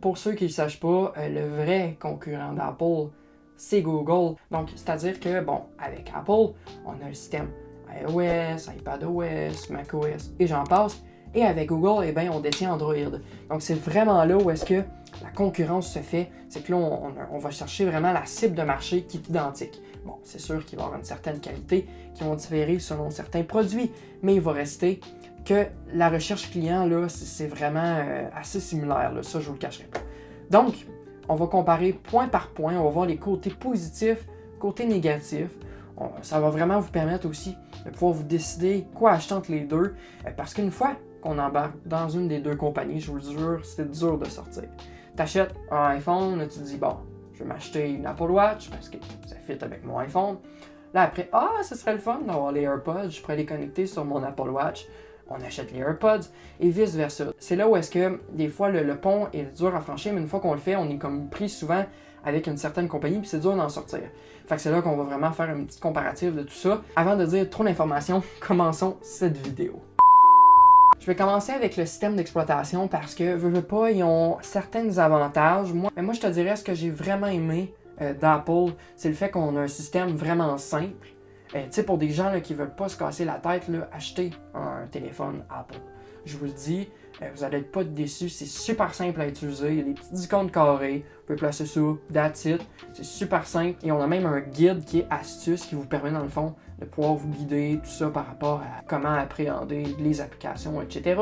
pour ceux qui ne le sachent pas, le vrai concurrent d'Apple, c'est Google. Donc, c'est-à-dire que, bon, avec Apple, on a le système iOS, iPadOS, macOS et j'en passe. Et avec Google, eh bien, on détient Android. Donc, c'est vraiment là où est-ce que la concurrence se fait. C'est que là, on va chercher vraiment la cible de marché qui est identique. Bon, c'est sûr qu'il va y avoir une certaine qualité qui vont différer selon certains produits, mais il va rester que la recherche client, là, c'est vraiment assez similaire. Là. Ça, je ne vous le cacherai pas. Donc, on va comparer point par point. On va voir les côtés positifs, côtés négatifs. Ça va vraiment vous permettre aussi de pouvoir vous décider quoi acheter entre les deux. Parce qu'une fois qu'on embarque dans une des deux compagnies, je vous le jure, c'est dur de sortir. Tu achètes un iPhone, là, tu te dis, bon, je vais m'acheter une Apple Watch parce que ça fit avec mon iPhone. Là, après, ce serait le fun d'avoir les AirPods, je pourrais les connecter sur mon Apple Watch. On achète les AirPods et vice-versa. C'est là où est-ce que, des fois, le pont est dur à franchir, mais une fois qu'on le fait, on est comme pris souvent avec une certaine compagnie, puis c'est dur d'en sortir. Fait que c'est là qu'on va vraiment faire une petite comparative de tout ça. Avant de dire trop d'informations, commençons cette vidéo. Je vais commencer avec le système d'exploitation parce que, veux pas, ils ont certains avantages. Moi, je te dirais, ce que j'ai vraiment aimé d'Apple, c'est le fait qu'on a un système vraiment simple. Tu sais, pour des gens là, qui veulent pas se casser la tête, là, achetez un téléphone Apple. Je vous le dis, vous n'allez pas être déçus, c'est super simple à utiliser, il y a des petites icônes carrées, vous pouvez placer ça, that's it, c'est super simple. Et on a même un guide qui est astuce qui vous permet dans le fond de pouvoir vous guider, tout ça par rapport à comment appréhender les applications, etc.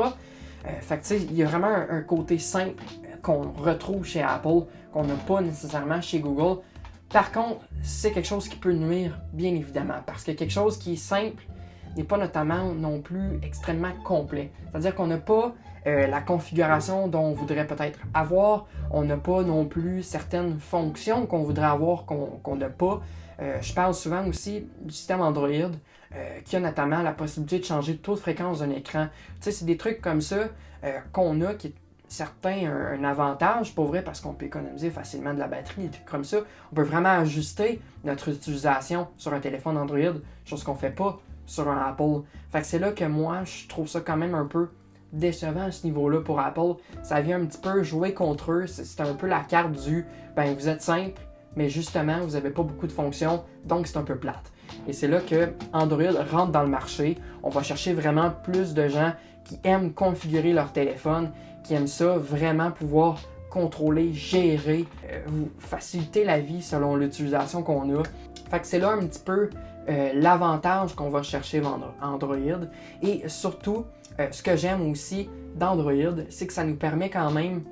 Fait que tu sais, il y a vraiment un côté simple qu'on retrouve chez Apple, qu'on n'a pas nécessairement chez Google. Par contre, c'est quelque chose qui peut nuire, bien évidemment, parce que quelque chose qui est simple n'est pas notamment non plus extrêmement complet. C'est-à-dire qu'on n'a pas la configuration dont on voudrait peut-être avoir, on n'a pas non plus certaines fonctions qu'on voudrait avoir qu'on n'a pas. Je parle souvent aussi du système Android, qui a notamment la possibilité de changer le taux de fréquence d'un écran. Tu sais, c'est des trucs comme ça qu'on a qui est certains un avantage, pour vrai, parce qu'on peut économiser facilement de la batterie, des trucs comme ça. On peut vraiment ajuster notre utilisation sur un téléphone Android, chose qu'on ne fait pas sur un Apple. Fait que c'est là que moi, je trouve ça quand même un peu décevant à ce niveau-là pour Apple. Ça vient un petit peu jouer contre eux. C'est un peu la carte du « ben vous êtes simple, mais justement, vous n'avez pas beaucoup de fonctions, donc c'est un peu plate ». Et c'est là que Android rentre dans le marché. On va chercher vraiment plus de gens qui aiment configurer leur téléphone, qui aiment ça, vraiment pouvoir contrôler, gérer, vous faciliter la vie selon l'utilisation qu'on a. Fait que c'est là un petit peu l'avantage qu'on va chercher dans Android. Et surtout, ce que j'aime aussi d'Android, c'est que ça nous permet quand même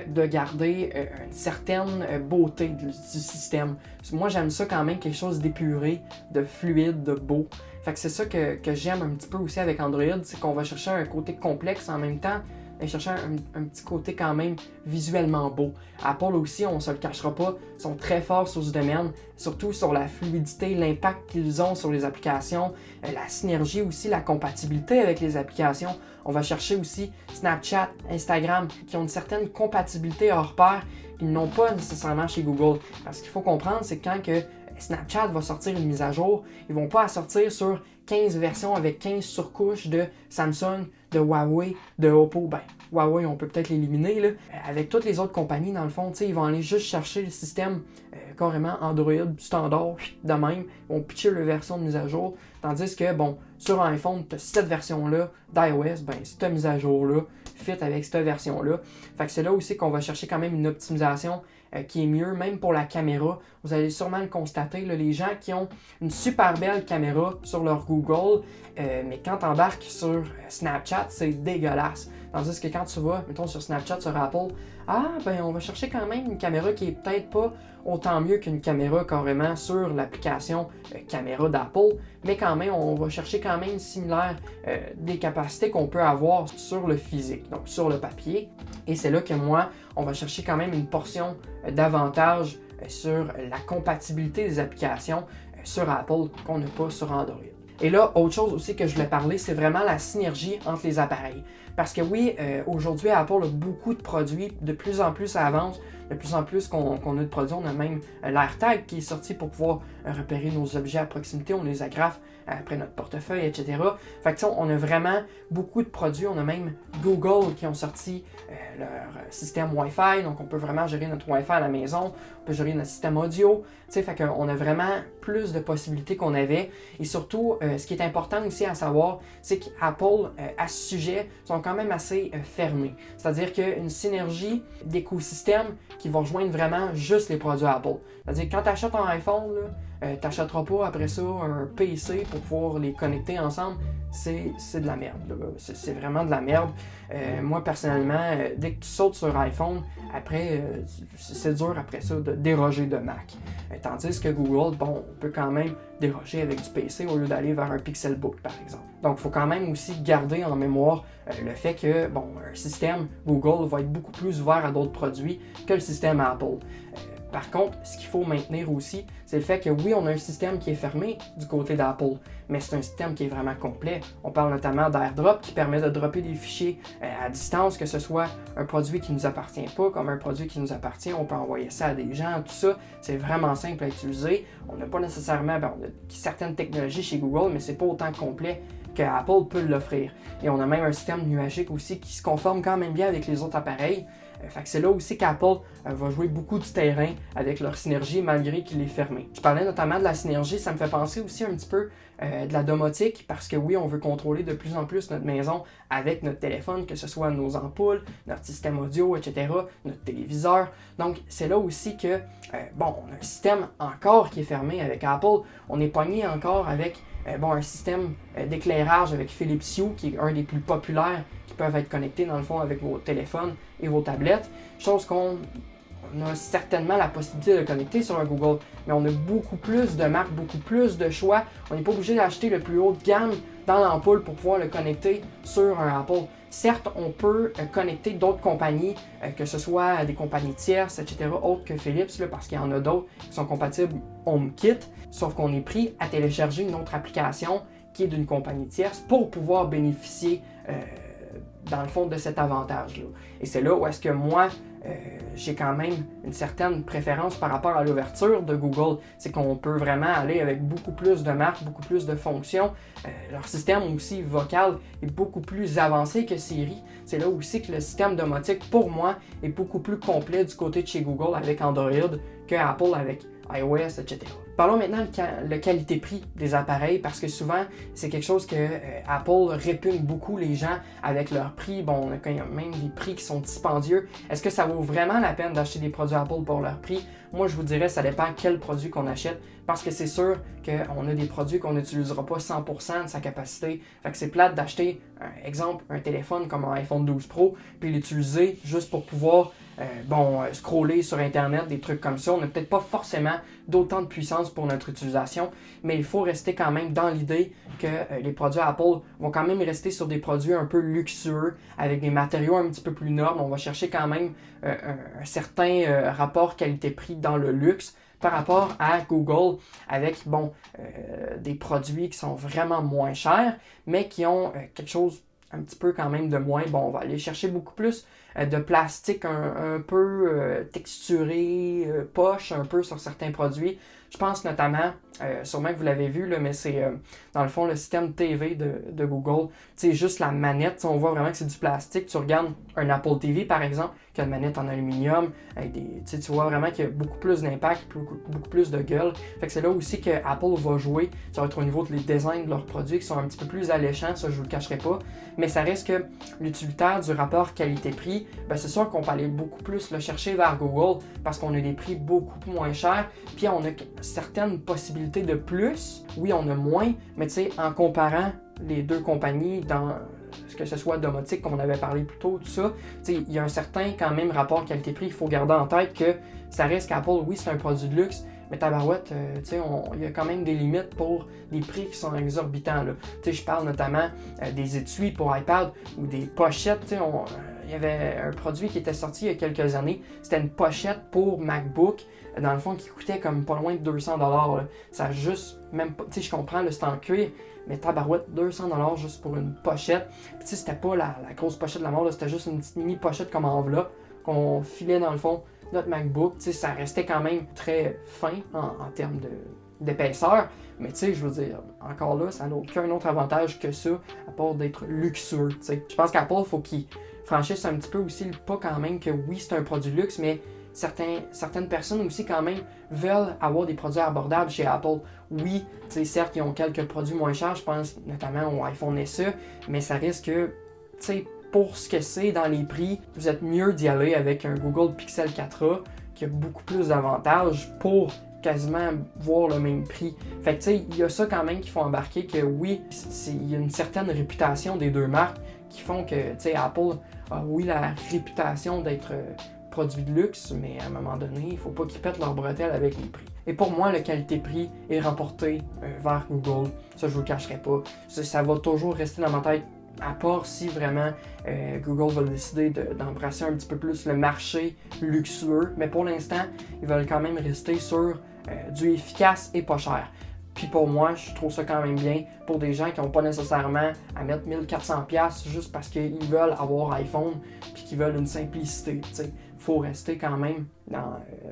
de garder une certaine beauté du système. Moi, j'aime ça quand même, quelque chose d'épuré, de fluide, de beau. Fait que c'est ça que j'aime un petit peu aussi avec Android, c'est qu'on va chercher un côté complexe en même temps, et chercher un petit côté quand même visuellement beau. Apple aussi, on ne se le cachera pas, sont très forts sur ce domaine, surtout sur la fluidité, l'impact qu'ils ont sur les applications, la synergie aussi, la compatibilité avec les applications. On va chercher aussi Snapchat, Instagram, qui ont une certaine compatibilité hors pair qu'ils n'ont pas nécessairement chez Google. Parce qu'il faut comprendre, c'est quand que Snapchat va sortir une mise à jour, ils ne vont pas la sortir sur 15 versions avec 15 surcouches de Samsung, de Huawei, de Oppo. Ben, Huawei, on peut peut-être l'éliminer, là. Avec toutes les autres compagnies, dans le fond, ils vont aller juste chercher le système carrément Android standard, de même. Ils vont pitcher leur version de mise à jour. Tandis que, bon, sur un iPhone, tu as cette version-là d'iOS, ben, cette mise à jour-là fit avec cette version-là. Fait que c'est là aussi qu'on va chercher quand même une optimisation qui est mieux, même pour la caméra. Vous allez sûrement le constater, là, les gens qui ont une super belle caméra sur leur Google, mais quand tu embarques sur Snapchat, c'est dégueulasse. Tandis que quand tu vas, mettons sur Snapchat, sur Apple, ben on va chercher quand même une caméra qui est peut-être pas autant mieux qu'une caméra carrément sur l'application caméra d'Apple, mais quand même, on va chercher quand même similaire des capacités qu'on peut avoir sur le physique, donc sur le papier. Et c'est là que moi, on va chercher quand même une portion d'avantage sur la compatibilité des applications sur Apple qu'on n'a pas sur Android. Et là, autre chose aussi que je voulais parler, c'est vraiment la synergie entre les appareils. Parce que oui, aujourd'hui, Apple a beaucoup de produits, de plus en plus ça avance, de plus en plus qu'on a de produits. On a même l'AirTag qui est sorti pour pouvoir repérer nos objets à proximité, on les agrafe après notre portefeuille, etc. Fait que on a vraiment beaucoup de produits. On a même Google qui ont sorti leur système Wi-Fi, donc on peut vraiment gérer notre Wi-Fi à la maison, on peut gérer notre système audio. Fait qu'on a vraiment plus de possibilités qu'on avait. Et surtout, ce qui est important aussi à savoir, c'est qu'Apple, à ce sujet, sont quand même assez fermés. C'est-à-dire qu'une synergie d'écosystème qui va rejoindre vraiment juste les produits Apple. C'est-à-dire que quand tu achètes un iPhone, tu n'achèteras pas après ça un PC pour pouvoir les connecter ensemble. C'est de la merde. C'est vraiment de la merde. Moi, personnellement, dès que tu sautes sur iPhone, après, c'est dur après ça de déroger de Mac. Tandis que Google, bon, on peut quand même déroger avec du PC au lieu d'aller vers un Pixelbook, par exemple. Donc, il faut quand même aussi garder en mémoire le fait que, bon, un système Google va être beaucoup plus ouvert à d'autres produits que le système Apple. Par contre, ce qu'il faut maintenir aussi, c'est le fait que oui, on a un système qui est fermé du côté d'Apple, mais c'est un système qui est vraiment complet. On parle notamment d'AirDrop qui permet de dropper des fichiers à distance, que ce soit un produit qui ne nous appartient pas, comme un produit qui nous appartient, on peut envoyer ça à des gens, tout ça, c'est vraiment simple à utiliser. On n'a pas nécessairement, on a certaines technologies chez Google, mais c'est pas autant complet que Apple peut l'offrir. Et on a même un système nuagique aussi qui se conforme quand même bien avec les autres appareils. Fait que c'est là aussi qu'Apple va jouer beaucoup du terrain avec leur synergie malgré qu'il est fermé. Je parlais notamment de la synergie, ça me fait penser aussi un petit peu de la domotique parce que oui, on veut contrôler de plus en plus notre maison avec notre téléphone, que ce soit nos ampoules, notre système audio, etc., notre téléviseur. Donc c'est là aussi que, on a un système encore qui est fermé avec Apple. On est pogné encore avec un système d'éclairage avec Philips Hue qui est un des plus populaires qui peuvent être connectés dans le fond avec vos téléphones et vos tablettes, chose qu'on a certainement la possibilité de le connecter sur un Google, mais on a beaucoup plus de marques, beaucoup plus de choix. On n'est pas obligé d'acheter le plus haut de gamme dans l'ampoule pour pouvoir le connecter sur un Apple. Certes, on peut connecter d'autres compagnies, que ce soit des compagnies tierces, etc., autres que Philips, parce qu'il y en a d'autres qui sont compatibles HomeKit, sauf qu'on est pris à télécharger une autre application qui est d'une compagnie tierce pour pouvoir bénéficier dans le fond de cet avantage-là. Et c'est là où est-ce que moi, j'ai quand même une certaine préférence par rapport à l'ouverture de Google. C'est qu'on peut vraiment aller avec beaucoup plus de marques, beaucoup plus de fonctions. Leur système aussi vocal est beaucoup plus avancé que Siri. C'est là aussi que le système domotique, pour moi, est beaucoup plus complet du côté de chez Google avec Android que Apple avec iOS, etc. Parlons maintenant de qualité-prix des appareils parce que souvent, c'est quelque chose que Apple répugne beaucoup les gens avec leur prix. Bon, on a quand même des prix qui sont dispendieux. Est-ce que ça vaut vraiment la peine d'acheter des produits Apple pour leur prix? Moi, je vous dirais, ça dépend quel produit qu'on achète parce que c'est sûr qu'on a des produits qu'on n'utilisera pas 100% de sa capacité. Fait que c'est plate d'acheter, exemple, un téléphone comme un iPhone 12 Pro puis l'utiliser juste pour pouvoir scroller sur Internet, des trucs comme ça. On n'a peut-être pas forcément d'autant de puissance pour notre utilisation, mais il faut rester quand même dans l'idée que les produits Apple vont quand même rester sur des produits un peu luxueux, avec des matériaux un petit peu plus nobles. On va chercher quand même un certain rapport qualité-prix dans le luxe par rapport à Google avec des produits qui sont vraiment moins chers, mais qui ont quelque chose un petit peu quand même de moins. Bon, on va aller chercher beaucoup plus de plastique un peu texturé, poche un peu sur certains produits. Je pense notamment, sûrement que vous l'avez vu, là, mais c'est dans le fond le système TV de Google. C'est juste la manette, on voit vraiment que c'est du plastique. Tu regardes un Apple TV par exemple, qui a une manette en aluminium, avec tu vois vraiment qu'il y a beaucoup plus d'impact, beaucoup plus de gueule. Fait que c'est là aussi que Apple va jouer. Ça va être au niveau des designs de leurs produits qui sont un petit peu plus alléchants, ça je vous le cacherai pas. Mais ça reste que l'utilitaire du rapport qualité-prix, c'est sûr qu'on peut aller beaucoup plus le chercher vers Google parce qu'on a des prix beaucoup moins chers, puis on a certaines possibilités de plus. Oui, on a moins, mais tu sais, en comparant les deux compagnies dans que ce soit domotique, comme on avait parlé plus tôt, tout ça, il y a un certain quand même rapport qualité-prix. Il faut garder en tête que ça reste qu'Apple, oui, c'est un produit de luxe, mais tabarouette, il y a quand même des limites pour des prix qui sont exorbitants. Je parle notamment des étuis pour iPad ou des pochettes. Il il y avait un produit qui était sorti il y a quelques années. C'était une pochette pour MacBook, dans le fond, qui coûtait comme pas loin de 200$. Ça a juste, même pas, tu sais, je comprends, c'est en cuir, mais tabarouette, 200$ juste pour une pochette. Puis tu sais, c'était pas la grosse pochette de la mort, là, c'était juste une petite mini pochette comme enveloppe qu'on filait dans le fond notre MacBook. Tu sais, ça restait quand même très fin en termes d'épaisseur. Mais tu sais, je veux dire, encore là, ça n'a aucun autre avantage que ça, à part d'être luxueux, tu sais. Je pense qu'Apple, faut qu'ils franchissent un petit peu aussi le pas quand même que oui, c'est un produit luxe, mais certaines personnes aussi quand même veulent avoir des produits abordables chez Apple. Oui, tu sais, certes, ils ont quelques produits moins chers, je pense notamment au iPhone SE, mais ça risque que, tu sais, pour ce que c'est dans les prix, vous êtes mieux d'y aller avec un Google Pixel 4a qui a beaucoup plus d'avantages pour quasiment voir le même prix. Fait que tu sais, il y a ça quand même qu'il faut embarquer que oui, il y a une certaine réputation des deux marques qui font que, tu sais, Apple a oui la réputation d'être produit de luxe, mais à un moment donné, il faut pas qu'ils pètent leurs bretelles avec les prix. Et pour moi, le qualité-prix est remporté vers Google. Ça, je vous le cacherai pas. Ça va toujours rester dans ma tête, à part si vraiment Google va décider d'embrasser un petit peu plus le marché luxueux. Mais pour l'instant, ils veulent quand même rester sur du efficace et pas cher. Puis pour moi, je trouve ça quand même bien pour des gens qui n'ont pas nécessairement à mettre 1400$ juste parce qu'ils veulent avoir iPhone puis qu'ils veulent une simplicité. Il faut rester quand même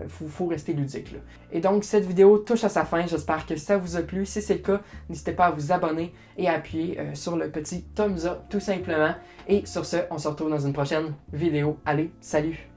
faut rester ludique, là. Et donc, cette vidéo touche à sa fin. J'espère que ça vous a plu. Si c'est le cas, n'hésitez pas à vous abonner et à appuyer sur le petit thumbs up tout simplement. Et sur ce, on se retrouve dans une prochaine vidéo. Allez, salut!